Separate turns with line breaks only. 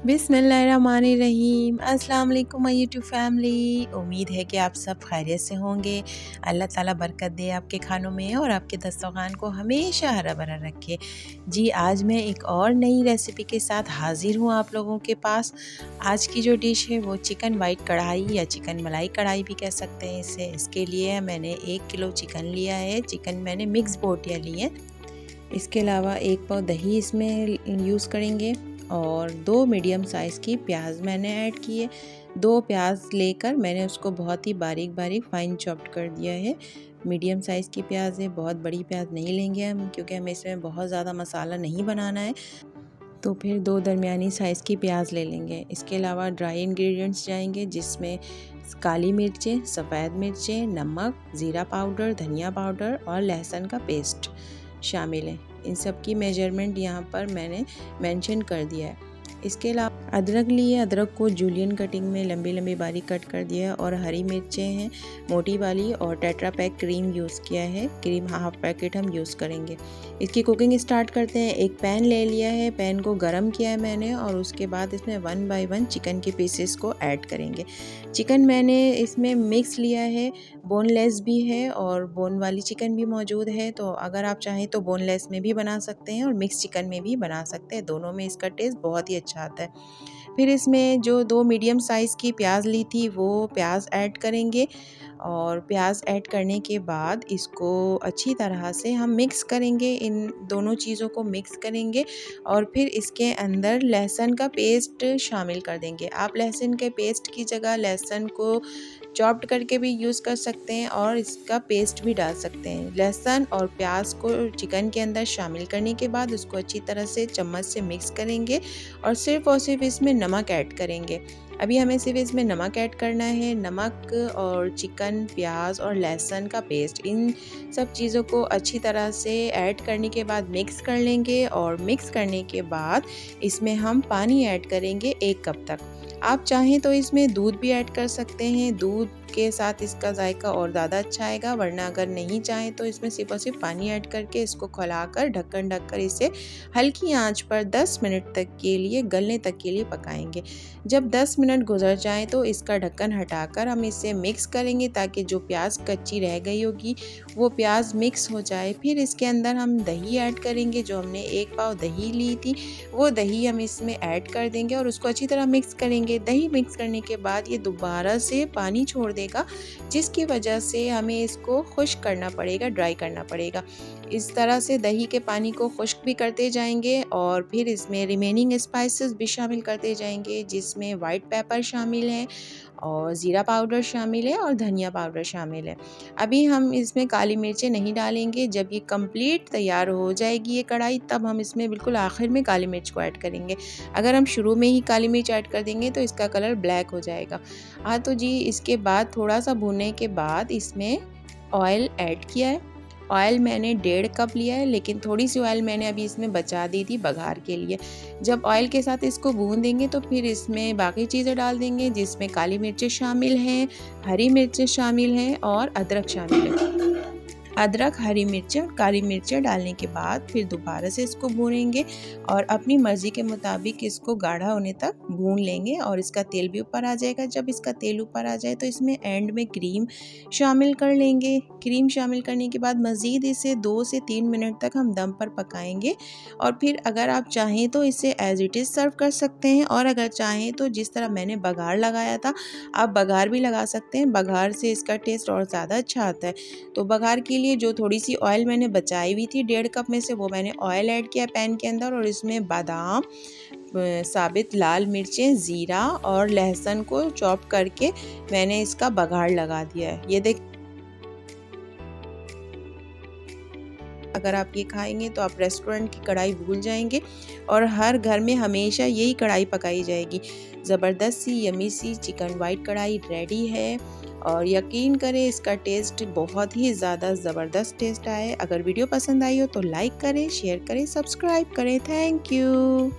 बिस्मिल्लाहिर्रहमानिर्रहीम। अस्सलाम वालेकुम माय यूट्यूब फैमिली। उम्मीद है कि आप सब खैरियत से होंगे। अल्लाह ताला बरकत दे आपके खानों में और आपके दस्तरखान को हमेशा हरा भरा रखे। जी, आज मैं एक और नई रेसिपी के साथ हाज़िर हूँ आप लोगों के पास। आज की जो डिश है वो चिकन वाइट कढ़ाई या चिकन मलाई कढ़ाई भी कह सकते हैं इसे। इसके लिए मैंने 1 किलो चिकन लिया है। चिकन मैंने मिक्स बोटियाँ ली हैं। इसके अलावा 1 पाव दही इसमें यूज़ करेंगे और 2 मीडियम साइज़ की प्याज मैंने ऐड किए। 2 प्याज लेकर मैंने उसको बहुत ही बारीक बारीक फाइन चॉप्ड कर दिया है। मीडियम साइज़ की प्याज है, बहुत बड़ी प्याज नहीं लेंगे हम, क्योंकि हमें इसमें बहुत ज़्यादा मसाला नहीं बनाना है। तो फिर 2 दरमियानी साइज़ की प्याज ले लेंगे। इसके अलावा ड्राई इंग्रेडिएंट्स जाएंगे, जिसमें काली मिर्चें, सफ़ेद मिर्चें, नमक, ज़ीरा पाउडर, धनिया पाउडर और लहसुन का पेस्ट शामिल है। इन सब की मेजरमेंट यहाँ पर मैंने मेंशन कर दिया है। इसके अलावा अदरक लिए, अदरक को जूलियन कटिंग में लंबी लंबी बारीक कट कर दिया है। और हरी मिर्चें हैं मोटी वाली, और टेट्रा पैक क्रीम यूज़ किया है। क्रीम हाफ पैकेट हम यूज़ करेंगे। इसकी कुकिंग स्टार्ट करते हैं। एक पैन ले लिया है, पैन को गरम किया है मैंने, और उसके बाद इसमें 1 बाय 1 चिकन के पीसेस को ऐड करेंगे। चिकन मैंने इसमें मिक्स लिया है, बोनलेस भी है और बोन वाली चिकन भी मौजूद है। तो अगर आप चाहें तो बोनलेस में भी बना सकते हैं और मिक्स चिकन में भी बना सकते हैं। दोनों में इसका टेस्ट बहुत ही अच्छा आता है। फिर इसमें जो 2 मीडियम साइज़ की प्याज ली थी वो प्याज ऐड करेंगे, और प्याज ऐड करने के बाद इसको अच्छी तरह से हम मिक्स करेंगे। इन दोनों चीज़ों को मिक्स करेंगे और फिर इसके अंदर लहसुन का पेस्ट शामिल कर देंगे। आप लहसुन के पेस्ट की जगह लहसुन को चॉप्ड करके भी यूज़ कर सकते हैं और इसका पेस्ट भी डाल सकते हैं। लहसुन और प्याज को चिकन के अंदर शामिल करने के बाद उसको अच्छी तरह से चम्मच से मिक्स करेंगे और सिर्फ इसमें नमक ऐड करेंगे। अभी हमें सिर्फ इसमें नमक ऐड करना है। नमक और चिकन, प्याज और लहसुन का पेस्ट, इन सब चीज़ों को अच्छी तरह से ऐड करने के बाद मिक्स कर लेंगे। और मिक्स करने के बाद इसमें हम पानी ऐड करेंगे 1 कप तक। आप चाहें तो इसमें दूध भी ऐड कर सकते हैं। दूध के साथ इसका जायका और ज़्यादा अच्छा आएगा, वरना अगर नहीं चाहें तो इसमें सिर्फ और सिर्फ पानी ऐड करके इसको खौलाकर ढक्कन ढककर इसे हल्की आंच पर 10 मिनट तक के लिए, गलने तक के लिए पकाएंगे। जब 10 मिनट गुजर जाएं तो इसका ढक्कन हटाकर हम इसे मिक्स करेंगे, ताकि जो प्याज कच्ची रह गई होगी वो प्याज मिक्स हो जाए। फिर इसके अंदर हम दही ऐड करेंगे। जो हमने 1 पाव दही ली थी वो दही हम इसमें ऐड कर देंगे और उसको अच्छी तरह मिक्स करेंगे। दही मिक्स करने के बाद ये दोबारा से पानी छोड़ देगा, जिसकी वजह से हमें इसको खुश्क करना पड़ेगा, ड्राई करना पड़ेगा। इस तरह से दही के पानी को खुश्क भी करते जाएंगे और फिर इसमें रिमेनिंग स्पाइसेस भी शामिल करते जाएंगे, जिसमें वाइट पेपर शामिल है और ज़ीरा पाउडर शामिल है और धनिया पाउडर शामिल है। अभी हम इसमें काली मिर्चें नहीं डालेंगे। जब ये कंप्लीट तैयार हो जाएगी ये कढ़ाई, तब हम इसमें बिल्कुल आखिर में काली मिर्च को ऐड करेंगे। अगर हम शुरू में ही काली मिर्च ऐड कर देंगे तो इसका कलर ब्लैक हो जाएगा। हाँ, तो जी, इसके बाद थोड़ा सा भूनने के बाद इसमें ऑयल ऐड किया है। ऑयल मैंने 1.5 कप लिया है, लेकिन थोड़ी सी ऑयल मैंने अभी इसमें बचा दी थी बघार के लिए। जब ऑयल के साथ इसको भून देंगे तो फिर इसमें बाकी चीज़ें डाल देंगे, जिसमें काली मिर्चें शामिल हैं, हरी मिर्चें शामिल हैं और अदरक शामिल है। अदरक, हरी मिर्चें और काली मिर्चें डालने के बाद फिर दोबारा से इसको भूनेंगे और अपनी मर्ज़ी के मुताबिक इसको गाढ़ा होने तक भून लेंगे और इसका तेल भी ऊपर आ जाएगा। जब इसका तेल ऊपर आ जाए तो इसमें एंड में क्रीम शामिल कर लेंगे। क्रीम शामिल करने के बाद मज़ीद इसे 2 से 3 मिनट तक हम दम पर पकाएंगे और फिर अगर आप चाहें तो इसे एज़ इट इज़ सर्व कर सकते हैं, और अगर चाहें तो जिस तरह मैंने बघार लगाया था, आप बघार भी लगा सकते हैं। बघार से इसका टेस्ट और ज़्यादा अच्छा आता है। तो बघार के लिए जो थोड़ी सी ऑयल मैंने बचाई हुई थी 1.5 कप में से, वो मैंने ऑयल ऐड किया पैन के अंदर और इसमें बादाम, साबित लाल मिर्चें, ज़ीरा और लहसुन को चॉप करके मैंने इसका बघार लगा दिया है। ये देख, अगर आप ये खाएंगे तो आप रेस्टोरेंट की कढ़ाई भूल जाएंगे और हर घर में हमेशा यही कढ़ाई पकाई जाएगी। ज़बरदस्त सी यमी सी चिकन वाइट कढ़ाई रेडी है और यकीन करें इसका टेस्ट बहुत ही ज़्यादा ज़बरदस्त टेस्ट आए। अगर वीडियो पसंद आई हो तो लाइक करें, शेयर करें, सब्सक्राइब करें। Thank you.